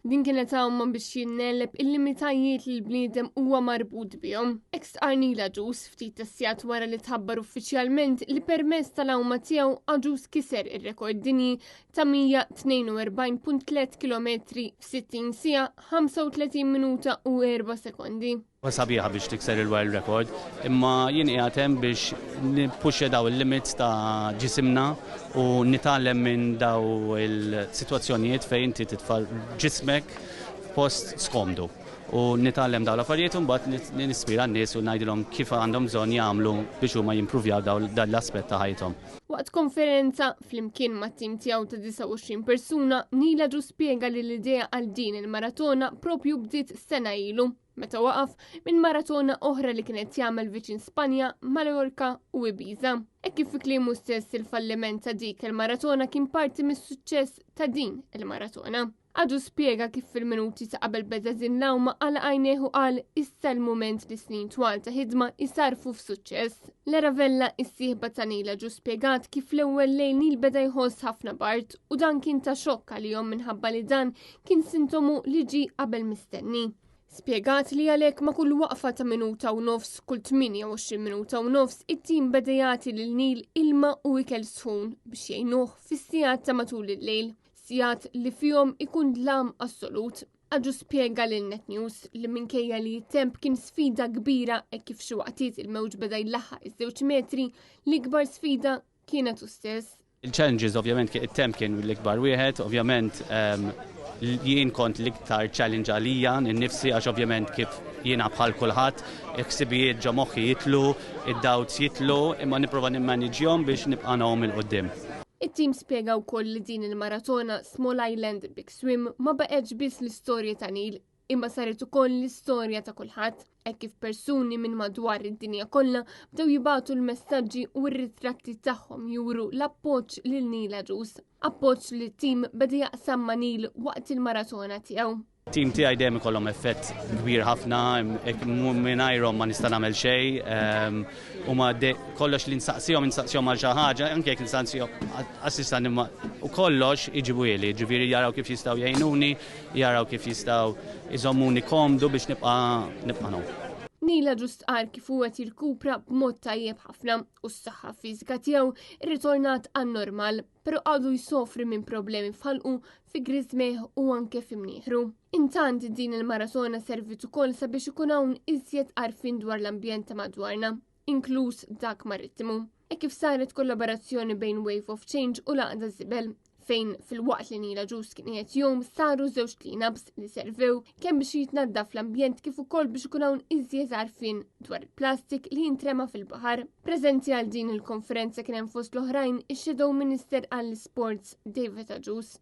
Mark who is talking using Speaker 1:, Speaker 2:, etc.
Speaker 1: Din kienet għamma biex jinnelleb il-limitajiet li l-bniedem huwa marbut bihom. Arnila Aġus ftit tas-sigħat wara li tħabbar uffiċjalment li permezz tal-awma tiegħu Aġus kiser ir-rekord dinji ta' 142.3 km f'60 siegħa 35 minuta u 4 sekondi.
Speaker 2: Sabiħa biex tikser il-world record, imma jien qiegħed biex nippuxxa daw il-limits ta' ġisimna u nitgħallem minn daw il-sitwazzjonijiet fejn inti titfal ġismek f'post skomdu. U nitgħallem daw l-affarijiet u mbagħad nispira n-nies u ngħidilhom kif għandhom bżonn jagħmlu biex huma jimprovjaw dan l-aspett ta' ħajthom.
Speaker 1: Waqt konferenza flimkien mat-tim tiegħu ta' 29 persuna, Nila Aġus spjega li l-idea għal din il-maratona propju bdiet sena ilu, meta waqaf minn maratona oħra li kienet jagħmel viċin Spanja, Mallorca u Ibiza. Kif fi kliemu stess il-falliment ta' dik il-maratona kien parti mis-suċċess ta' din il-maratona. Aġus spjega kif fil-minuti ta' qabel beda din l-awma għal għajneħu qal issa l-moment li snin twal ta' ħidma jisarfu f'suċċess. L-Ravella is-sieħba ta' Nila Aġus spjegat kif l-ewwel lejl Nil beda jħoss ħafna bart u dan kien ta' xokk għalihom minħabba li dan kien sintomu li ġi qabel mistenni. Spjegat li għalhekk ma' kull waqfa ta' minuta u nofs kull 28 minuta u nofs it-tim beda jagħti lil Nil ilma u ikel sħun biex jgħinuh fis-sigħat ta' matul il-lejl. Sigħat li fihom ikun dlam assolut. Aġus spjega lil Net News li minkejja li t-temp kien sfida kbira kif xi waqtiet il-mewġ beda jlaħħaq iż-2 metri, l-ikbar sfida kienet hu stess.
Speaker 2: Il-challenges ovvjament it-temp kien l-ikbar wieħed, ovvjament jien kont l-iktar challenge għalija n-nifsi għax ovvjament kif jiena bħal kulħadd il-ħsibijiet ġo moħħi jitlu, id-doubts jitlu, imma nipprova nimmanġjhom biex nibqa' nagħhom il-qudiem.
Speaker 1: It-tim spjega wkoll li din il-maratona Small Island Big Swim ma baqgħetx biss l-istorja ta' Nil, imma saret ukoll l-istorja ta' kulħadd, kif persuni minn madwar id-dinja kollha bdew jibgħatu l-messaġġi u r-ritratti tagħhom juru l-appoġġ lil Nila Aġus. Appoġġ li t-tim beda jaqsam ma' Nil waqt il-maratona tiegħu.
Speaker 2: Tim tiegħi dejjem ikollhom effett kbir ħafna, mingħajrhom ma nista' nagħmel xejn, huma kollox li nsaqsihom għal xi ħaġa, anke jekk nistaqsihom assistant imma u kollox iġibu li, ġifieri jaraw kif jistgħu jgħinuni, jaraw kif jistgħu iżommuni komdu biex nibqa'
Speaker 1: Nila Aġus qal kif huwa jirkupra b'mod tajjeb ħafna u s-saħħa fiżika tiegħu irritornat għan-normal, però għadu jsofri minn problemi f'ħalqu fi griżmeh u anke f'imnieħru. Intant din il-maratona servit ukoll sabiex ikun hawn iżjed għarfien dwar l-ambjent ta' madwarna, inkluż dak marittimu. Kif saret kollaborazzjoni bejn Wave of Change u Laqda Żibel, fejn fil-waqt li Nila Aġus kien qiegħed jum saru żewġ clean-ups li servew kemm biex jitnaddaf l-ambjent kif ukoll biex ikun hawn iżjed għarfien dwar il-plastik li jintrema fil-baħar. Preżenti għal din il-konferenza kien hemm fost l-oħrajn ix-Shadow Minister għall-Sports David Aġus.